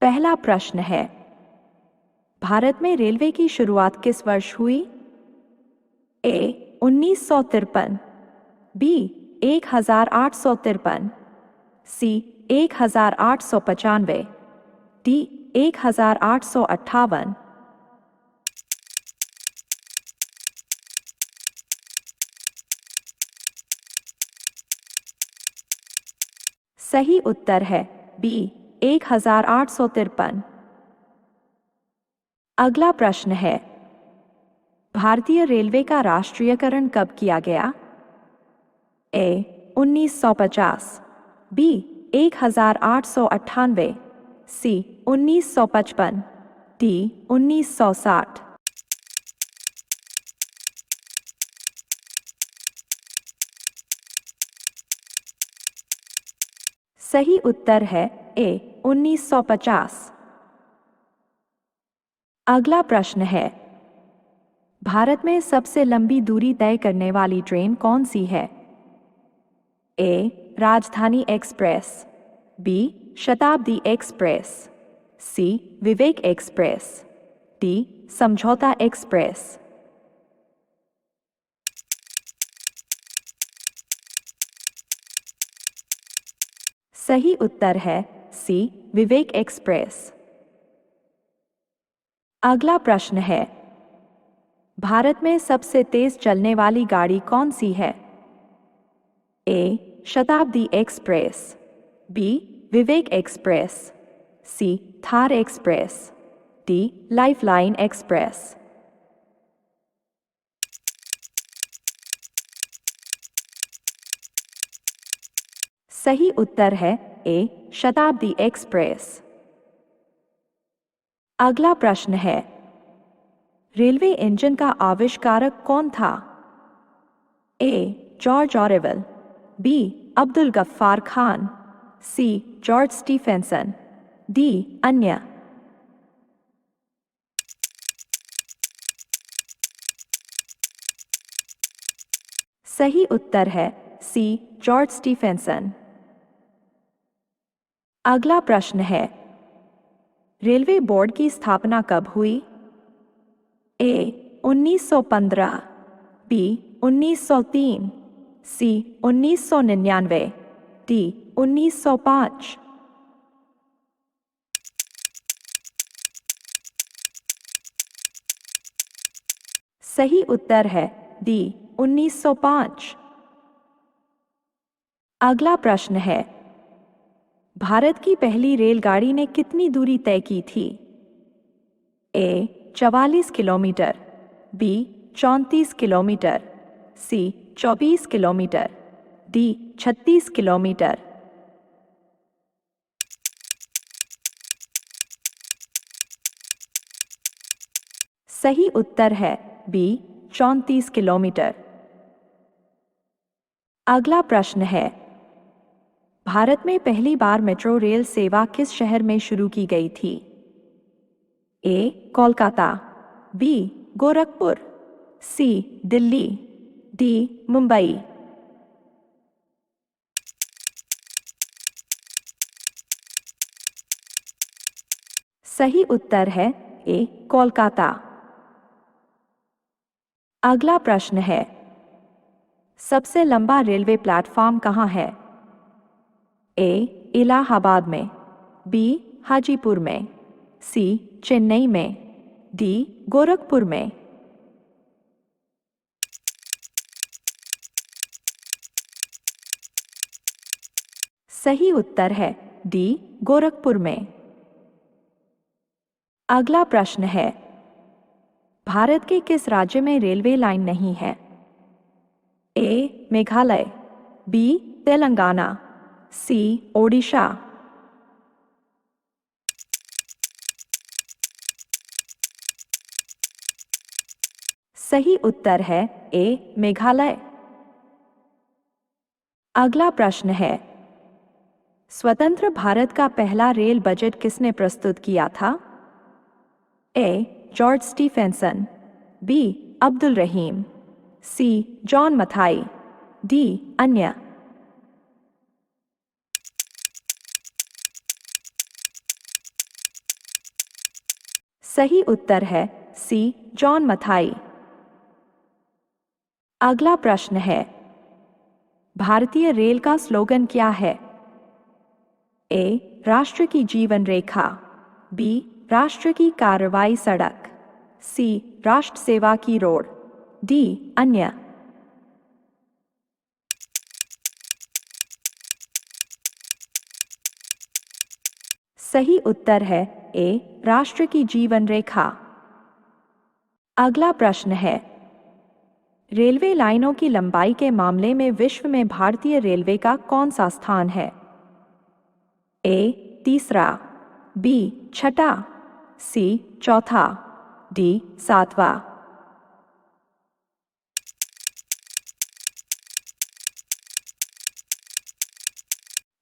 पहला प्रश्न है, भारत में रेलवे की शुरुआत किस वर्ष हुई? ए 1953, बी 1853, सी 1895, डी 1858। सही उत्तर है बी 1853। अगला प्रश्न है, भारतीय रेलवे का राष्ट्रीयकरण कब किया गया? ए 1950, बी 1898, सी 1955, डी 1960। सही उत्तर है ए 1950। अगला प्रश्न है, भारत में सबसे लंबी दूरी तय करने वाली ट्रेन कौन सी है? ए राजधानी एक्सप्रेस, बी शताब्दी एक्सप्रेस, सी विवेक एक्सप्रेस, डी समझौता एक्सप्रेस। सही उत्तर है सी विवेक एक्सप्रेस। अगला प्रश्न है, भारत में सबसे तेज चलने वाली गाड़ी कौन सी है? A Shatabdi express, B Vivek express, C Thar express, D lifeline express. सही उत्तर है ए शताब्दी एक्सप्रेस। अगला प्रश्न है, रेलवे इंजन का आविष्कारक कौन था? A George Orville, B Abdul Ghaffar Khan, C George Stephenson, D अन्य। सही उत्तर है सी जॉर्ज स्टीफेंसन। अगला प्रश्न है, रेलवे बोर्ड की स्थापना कब हुई? ए 1915, बी 1903, सी 1999, डी 1905। सही उत्तर है डी 1905। अगला प्रश्न है, भारत की पहली रेलगाड़ी ने कितनी दूरी तय की थी? ए 44 किलोमीटर, बी 34 किलोमीटर, सी 24 किलोमीटर, डी 36 किलोमीटर। सही उत्तर है बी 34 किलोमीटर। अगला प्रश्न है, भारत में पहली बार मेट्रो रेल सेवा किस शहर में शुरू की गई थी? ए कोलकाता, बी गोरखपुर, सी दिल्ली, डी मुंबई। सही उत्तर है ए कोलकाता। अगला प्रश्न है, सबसे लंबा रेलवे प्लेटफॉर्म कहाँ है? ए इलाहाबाद में, बी हाजीपुर में, सी चेन्नई में, डी गोरखपुर में। सही उत्तर है डी गोरखपुर में। अगला प्रश्न है, भारत के किस राज्य में रेलवे लाइन नहीं है? ए मेघालय, बी तेलंगाना, सी ओडिशा। सही उत्तर है ए मेघालय। अगला प्रश्न है, स्वतंत्र भारत का पहला रेल बजट किसने प्रस्तुत किया था? A George Stephenson, B Abdul Rahim, C John Mathai, D अन्य। सही उत्तर है सी जॉन मथाई। अगला प्रश्न है, भारतीय रेल का स्लोगन क्या है? ए राष्ट्र की जीवन रेखा, बी राष्ट्र की कार्रवाई सड़क, सी राष्ट्र सेवा की रोड, डी अन्य। सही उत्तर है ए राष्ट्र की जीवन रेखा। अगला प्रश्न है, रेलवे लाइनों की लंबाई के मामले में विश्व में भारतीय रेलवे का कौन सा स्थान है? ए तीसरा, बी छठा, सी चौथा, डी सातवां।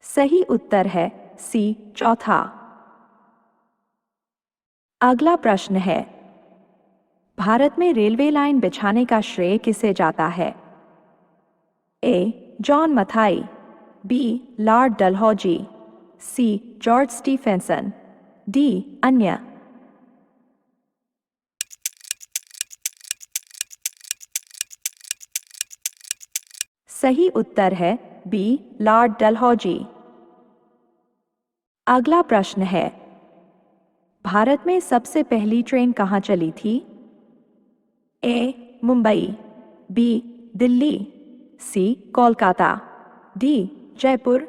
सही उत्तर है सी चौथा। अगला प्रश्न है, भारत में रेलवे लाइन बिछाने का श्रेय किसे जाता है? A John Mathai, B Lord Dalhousie, C George Stephenson, D अन्य। सही उत्तर है बी लॉर्ड डलहौजी। अगला प्रश्न है, भारत में सबसे पहली ट्रेन कहाँ चली थी? ए मुंबई, बी दिल्ली, सी कोलकाता, डी जयपुर।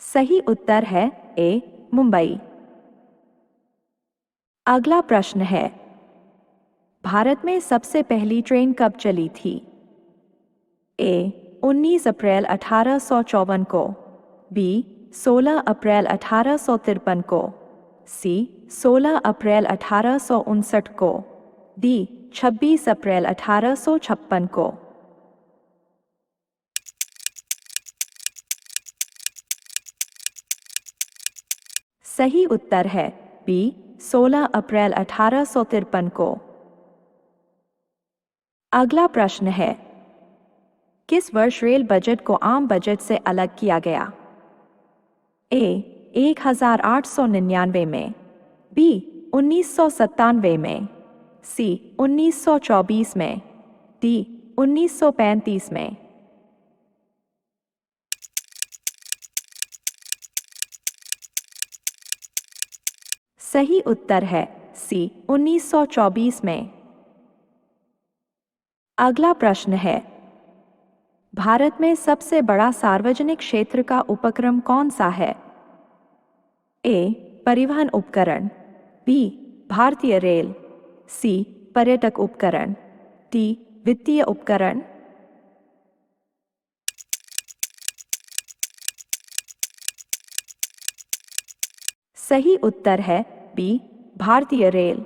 सही उत्तर है ए मुंबई। अगला प्रश्न है, भारत में सबसे पहली ट्रेन कब चली थी? ए 19 अप्रैल 1854 को, बी 16 अप्रैल 1853 को, सी 16 अप्रैल 1859 को, डी 26 अप्रैल 1856 को। सही उत्तर है बी 16 अप्रैल 1853 को। अगला प्रश्न है, किस वर्ष रेल बजट को आम बजट से अलग किया गया? ए 1899 में, बी 1997 में, सी 1924 में, डी 1935 में। सही उत्तर है सी 1924 में। अगला प्रश्न है, भारत में सबसे बड़ा सार्वजनिक क्षेत्र का उपक्रम कौन सा है? ए परिवहन उपकरण, बी भारतीय रेल, सी पर्यटक उपकरण, डी वित्तीय उपकरण। सही उत्तर है बी भारतीय रेल।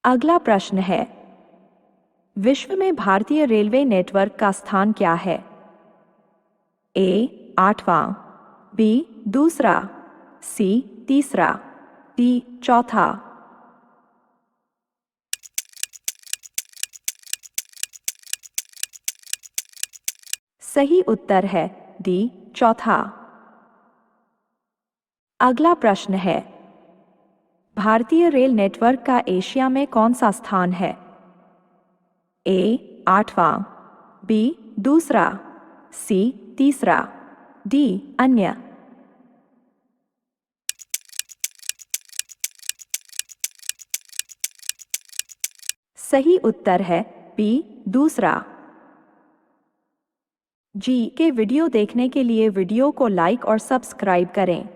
अगला प्रश्न है, विश्व में भारतीय रेलवे नेटवर्क का स्थान क्या है? ए 8वां, बी दूसरा, सी तीसरा, डी चौथा। सही उत्तर है डी चौथा। अगला प्रश्न है, भारतीय रेल नेटवर्क का एशिया में कौन सा स्थान है? ए 8वां, बी दूसरा, सी तीसरा, डी अन्य। सही उत्तर है बी दूसरा। जी के वीडियो देखने के लिए वीडियो को लाइक और सब्सक्राइब करें।